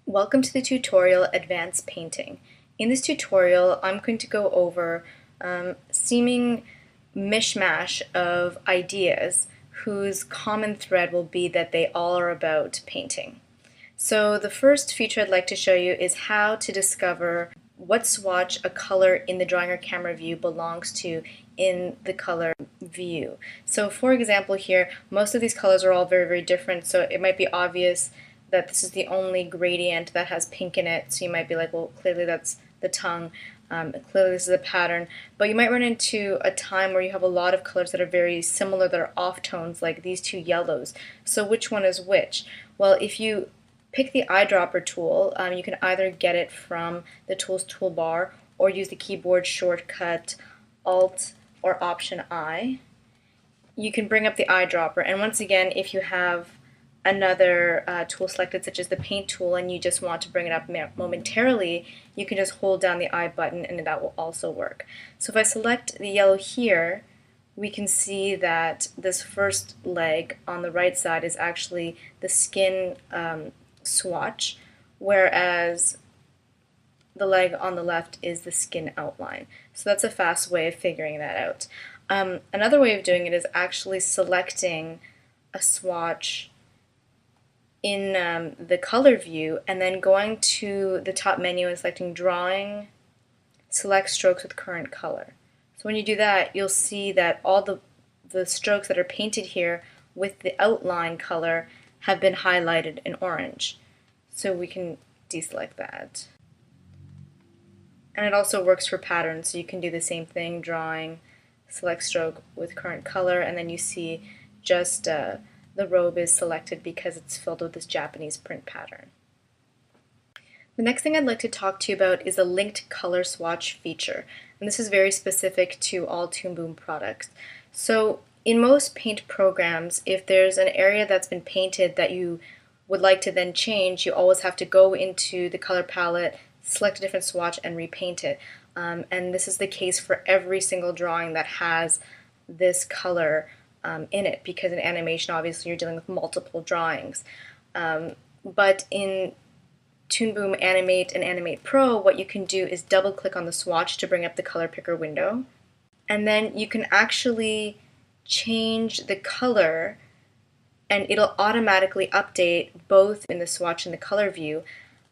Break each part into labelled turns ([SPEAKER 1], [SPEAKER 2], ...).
[SPEAKER 1] Welcome to the tutorial Advanced Painting. In this tutorial, I'm going to go over seeming mishmash of ideas whose common thread will be that they all are about painting. So the first feature I'd like to show you is how to discover what swatch a color in the drawing or camera view belongs to in the color view. So for example here, most of these colors are all very different, so it might be obvious that this is the only gradient that has pink in it, so you might be like, well, clearly that's the tongue, clearly this is a pattern, but you might run into a time where you have a lot of colors that are very similar, that are off tones, like these two yellows. So which one is which? Well, if you pick the eyedropper tool, you can either get it from the tools toolbar or use the keyboard shortcut Alt or Option I. You can bring up the eyedropper, and once again, if you have another tool selected, such as the paint tool, and you just want to bring it up momentarily, you can just hold down the I button and that will also work. So if I select the yellow here, we can see that this first leg on the right side is actually the skin swatch, whereas the leg on the left is the skin outline. So that's a fast way of figuring that out. Another way of doing it is actually selecting a swatch in the color view and then going to the top menu and selecting Drawing, select Strokes with Current Color. So when you do that, you'll see that all the strokes that are painted here with the outline color have been highlighted in orange. So we can deselect that. And it also works for patterns, so you can do the same thing, Drawing, select Stroke with Current Color, and then you see just the robe is selected because it's filled with this Japanese print pattern. The next thing I'd like to talk to you about is a linked color swatch feature, and this is very specific to all Toon Boom products. So in most paint programs, if there's an area that's been painted that you would like to then change, you always have to go into the color palette, select a different swatch, and repaint it. And this is the case for every single drawing that has this color in it, because in animation obviously you're dealing with multiple drawings. But in Toon Boom Animate and Animate Pro, what you can do is double click on the swatch to bring up the color picker window, and then you can actually change the color and it'll automatically update both in the swatch and the color view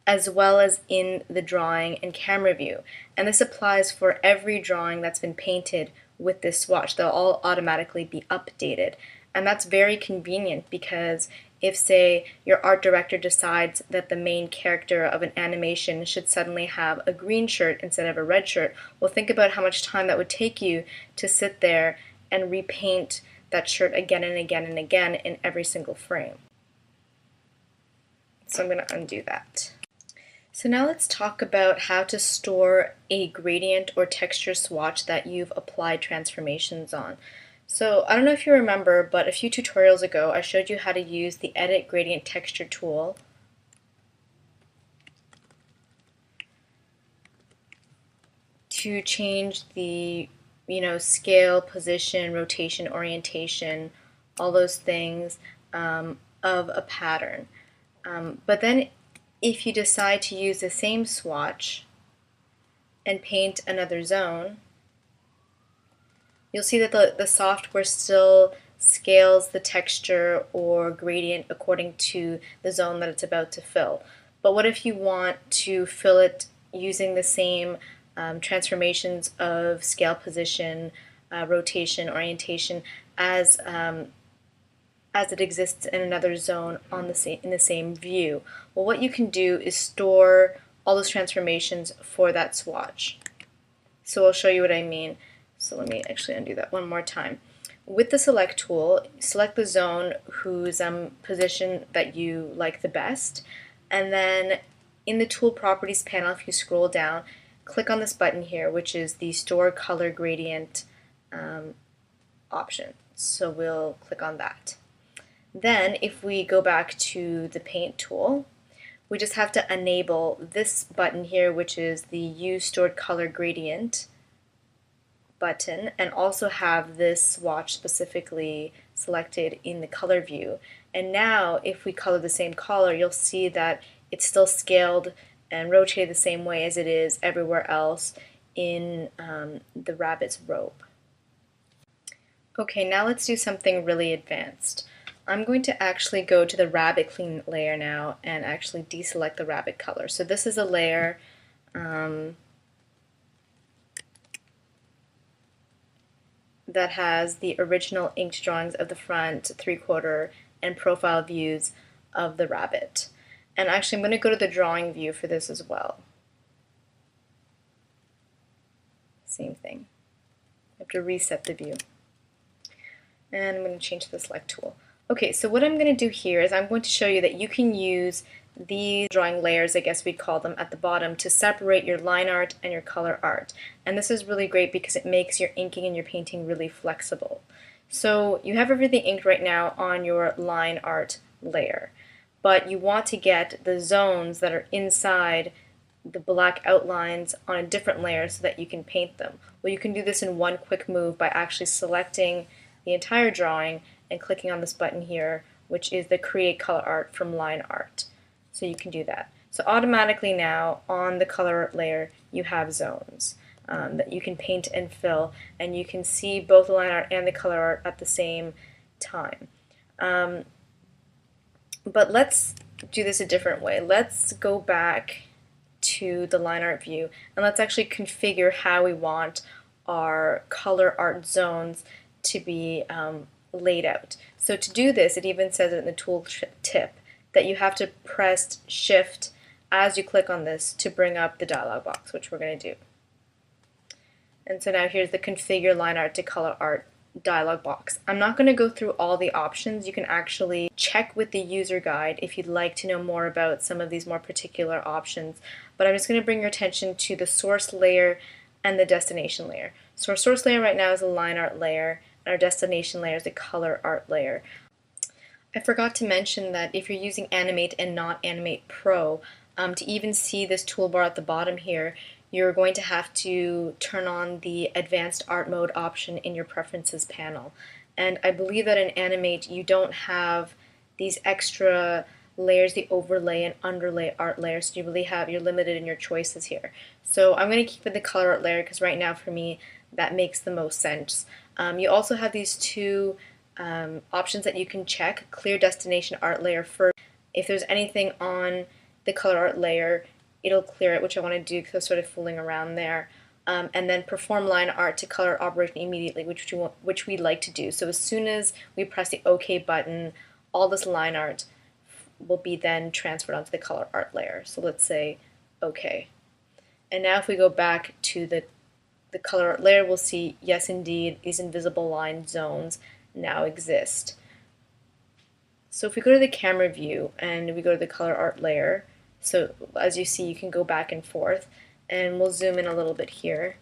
[SPEAKER 1] as well as in the drawing and camera view. And this applies for every drawing that's been painted with this swatch. They'll all automatically be updated. And that's very convenient because if, say, your art director decides that the main character of an animation should suddenly have a green shirt instead of a red shirt, well, think about how much time that would take you to sit there and repaint that shirt again and again and again in every single frame. So I'm going to undo that. So now let's talk about how to store a gradient or texture swatch that you've applied transformations on. So I don't know if you remember, but a few tutorials ago I showed you how to use the Edit Gradient Texture tool to change the scale, position, rotation, orientation, all those things of a pattern. But then if you decide to use the same swatch and paint another zone, you'll see that the software still scales the texture or gradient according to the zone that it's about to fill. But what if you want to fill it using the same transformations of scale, position, rotation, orientation as it exists in another zone on in the same view? Well, what you can do is store all those transformations for that swatch. So I'll show you what I mean. So let me actually undo that one more time. With the Select tool, select the zone whose position that you like the best, and then in the Tool Properties panel, if you scroll down, click on this button here, which is the Store Color Gradient option. So we'll click on that. Then if we go back to the Paint tool, we just have to enable this button here, which is the Use Stored Color Gradient button, and also have this swatch specifically selected in the color view. And now if we color the same color, you'll see that it's still scaled and rotated the same way as it is everywhere else in the rabbit's robe. Okay, now let's do something really advanced. I'm going to actually go to the rabbit clean layer now and actually deselect the rabbit color. So this is a layer that has the original inked drawings of the front, 3/4, and profile views of the rabbit. And actually I'm going to go to the drawing view for this as well. Same thing. I have to reset the view. And I'm going to change the select tool. Okay, so what I'm going to do here is I'm going to show you that you can use these drawing layers, I guess we'd call them, at the bottom to separate your line art and your color art. And this is really great because it makes your inking and your painting really flexible. So you have everything inked right now on your line art layer, but you want to get the zones that are inside the black outlines on a different layer so that you can paint them. Well, you can do this in one quick move by actually selecting the entire drawing and clicking on this button here, which is the Create Color Art from Line Art. So you can do that. So automatically now on the color art layer you have zones that you can paint and fill, and you can see both the line art and the color art at the same time. But let's do this a different way. Let's go back to the line art view and let's actually configure how we want our color art zones to be laid out. So to do this, it even says it in the tool tip that you have to press Shift as you click on this to bring up the dialog box, which we're going to do. And so now here's the Configure Line Art to Color Art dialog box. I'm not going to go through all the options. You can actually check with the user guide if you'd like to know more about some of these more particular options, but I'm just going to bring your attention to the source layer and the destination layer. So our source layer right now is a line art layer, and our destination layer is the color art layer. I forgot to mention that if you're using Animate and not Animate Pro, to even see this toolbar at the bottom here, you're going to have to turn on the Advanced Art Mode option in your Preferences panel. And I believe that in Animate you don't have these extra layers, the overlay and underlay art layers, so you're limited in your choices here. So I'm going to keep it the color art layer because right now for me that makes the most sense. You also have these two options that you can check. Clear destination art layer first. If there's anything on the color art layer, it'll clear it, which I want to do because I was sort of fooling around there. And then perform line art to color operation immediately, which we like to do. So as soon as we press the OK button, all this line art will be then transferred onto the color art layer. So let's say OK. And now if we go back to the color art layer, we'll see, yes indeed, these invisible line zones now exist. So if we go to the camera view and we go to the color art layer, so as you see you can go back and forth, and we'll zoom in a little bit here.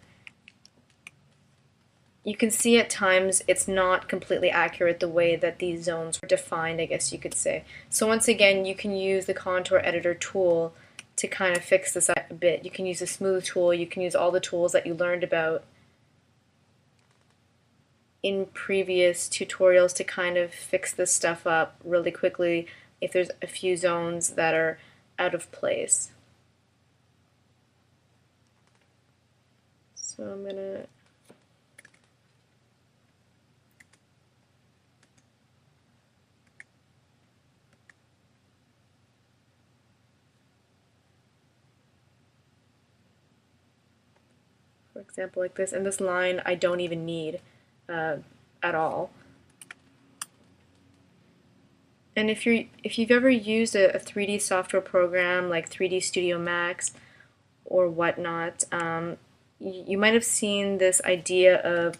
[SPEAKER 1] You can see at times it's not completely accurate the way that these zones were defined, I guess you could say. So once again you can use the contour editor tool to kind of fix this up a bit. You can use the smooth tool, you can use all the tools that you learned about in previous tutorials to kind of fix this stuff up really quickly if there's a few zones that are out of place. So I'm gonna for example like this, and this line I don't even need at all. And if you've ever used a 3D software program like 3D Studio Max or whatnot, you might have seen this idea of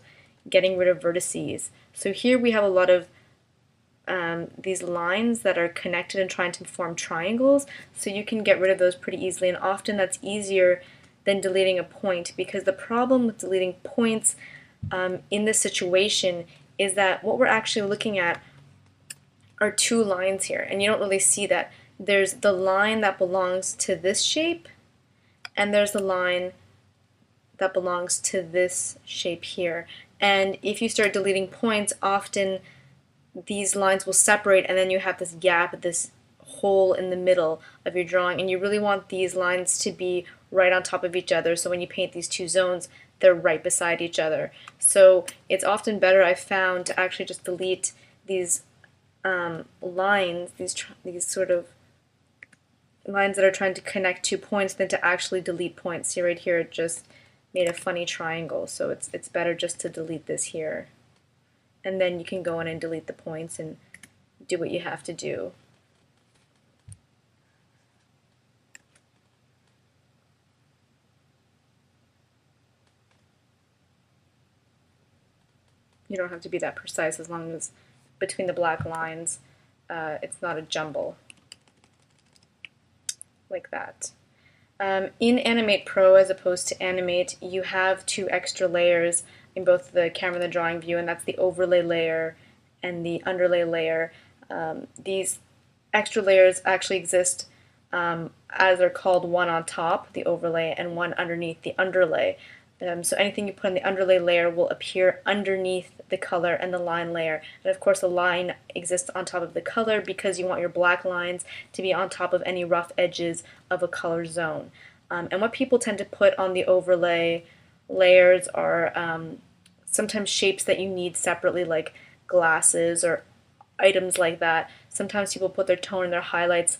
[SPEAKER 1] getting rid of vertices. So here we have a lot of these lines that are connected and trying to form triangles, so you can get rid of those pretty easily, and often that's easier than deleting a point, because the problem with deleting points in this situation is that what we're actually looking at are two lines here, and you don't really see that. There's the line that belongs to this shape, and there's the line that belongs to this shape here. And if you start deleting points, often these lines will separate, and then you have this gap, this hole in the middle of your drawing, and you really want these lines to be right on top of each other, so when you paint these two zones, they're right beside each other. So it's often better, I've found, to actually just delete these lines, these sort of lines that are trying to connect 2 points, than to actually delete points. See right here, it just made a funny triangle, so it's better just to delete this here. And then you can go in and delete the points and do what you have to do. You don't have to be that precise, as long as between the black lines it's not a jumble like that. In Animate Pro, as opposed to Animate, you have 2 extra layers in both the camera and the drawing view, and that's the overlay layer and the underlay layer. These extra layers actually exist as they're called, one on top, the overlay, and one underneath, the underlay. So anything you put in the underlay layer will appear underneath the color and the line layer. And of course the line exists on top of the color because you want your black lines to be on top of any rough edges of a color zone. And what people tend to put on the overlay layers are sometimes shapes that you need separately, like glasses or items like that. Sometimes people put their tone and their highlights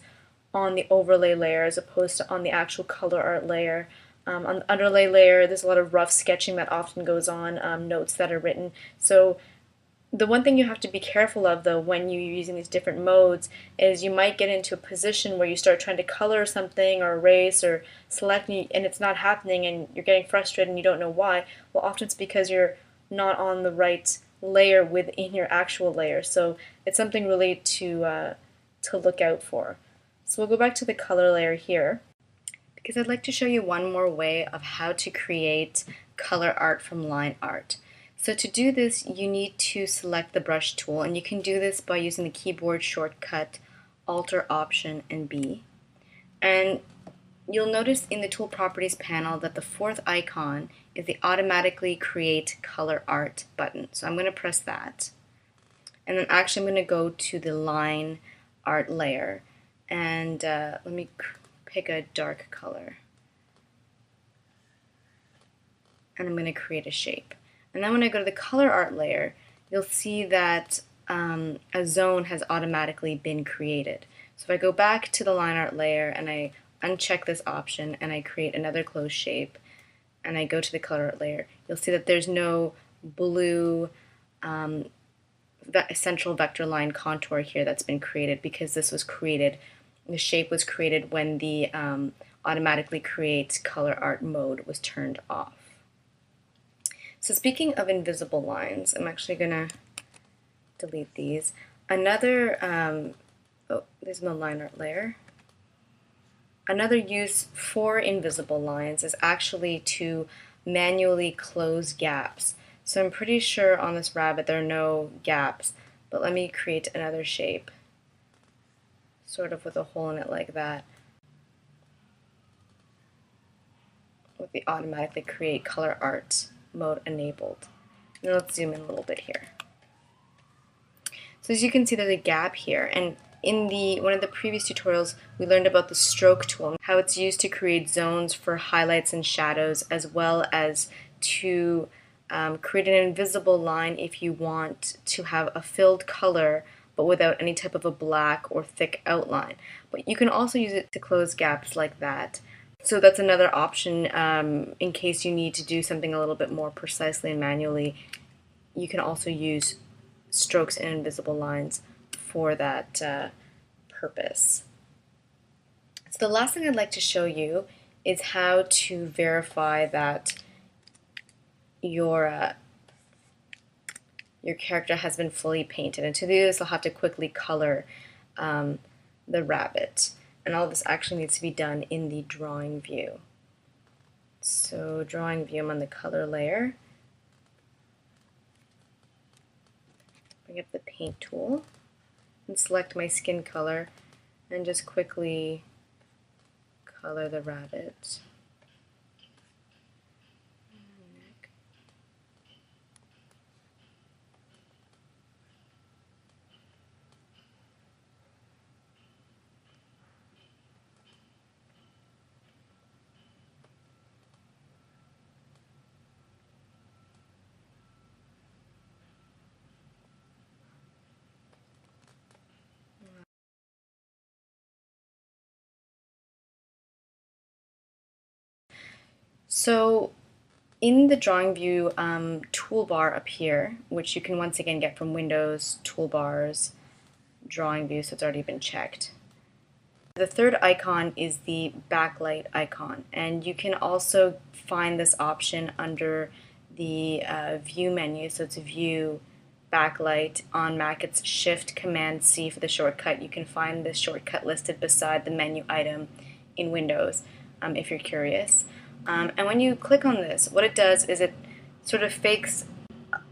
[SPEAKER 1] on the overlay layer as opposed to on the actual color art layer. On the underlay layer, there's a lot of rough sketching that often goes on, notes that are written. So the one thing you have to be careful of, though, when you're using these different modes is you might get into a position where you start trying to color something or erase or select and it's not happening and you're getting frustrated and you don't know why. Well, often it's because you're not on the right layer within your actual layer. So it's something really to look out for. So we'll go back to the color layer here, because I'd like to show you one more way of how to create color art from line art. So to do this, you need to select the brush tool, and you can do this by using the keyboard shortcut Alt-Option and B. And you'll notice in the Tool Properties panel that the 4th icon is the Automatically Create Color Art button. So I'm going to press that. And then actually I'm going to go to the line art layer, and let me pick a dark color, and I'm going to create a shape. And then when I go to the color art layer, you'll see that a zone has automatically been created. So if I go back to the line art layer and I uncheck this option and I create another closed shape and I go to the color art layer, you'll see that there's no blue central vector line contour here that's been created, because this was created, the shape was created when the automatically create color art mode was turned off. So speaking of invisible lines, I'm actually going to delete these. Another, oh, there's no line art layer. Another use for invisible lines is actually to manually close gaps. So I'm pretty sure on this rabbit there are no gaps, but let me create another shape, sort of with a hole in it like that, with the automatically create color art mode enabled. And let's zoom in a little bit here. So as you can see, there's a gap here, and in one of the previous tutorials we learned about the stroke tool, how it's used to create zones for highlights and shadows, as well as to create an invisible line if you want to have a filled color but without any type of a black or thick outline. But you can also use it to close gaps like that. So that's another option in case you need to do something a little bit more precisely and manually. You can also use strokes and invisible lines for that purpose. So the last thing I'd like to show you is how to verify that your character has been fully painted. And to do this, I'll have to quickly color the rabbit. And all of this actually needs to be done in the drawing view. So drawing view, I'm on the color layer. Bring up the paint tool and select my skin color and just quickly color the rabbit. So in the drawing view toolbar up here, which you can once again get from Windows, Toolbars, Drawing View, so it's already been checked. The third icon is the backlight icon, and you can also find this option under the View menu. So it's View, Backlight. On Mac it's Shift Command C for the shortcut. You can find this shortcut listed beside the menu item in Windows if you're curious. And when you click on this, what it does is it sort of fakes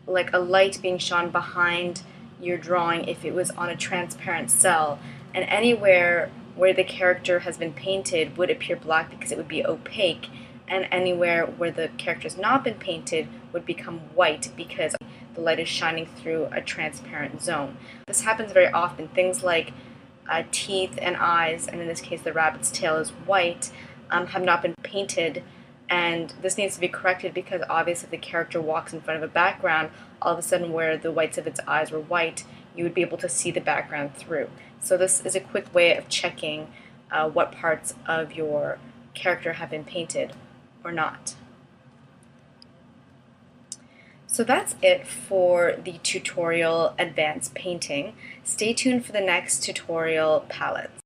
[SPEAKER 1] like a light being shone behind your drawing if it was on a transparent cell, and anywhere where the character has been painted would appear black because it would be opaque, and anywhere where the character has not been painted would become white because the light is shining through a transparent zone. This happens very often. Things like teeth and eyes, and in this case the rabbit's tail is white, have not been painted, and this needs to be corrected because obviously if the character walks in front of a background, all of a sudden where the whites of its eyes were white, you would be able to see the background through. So this is a quick way of checking what parts of your character have been painted or not. So that's it for the tutorial Advanced Painting. Stay tuned for the next tutorial palettes.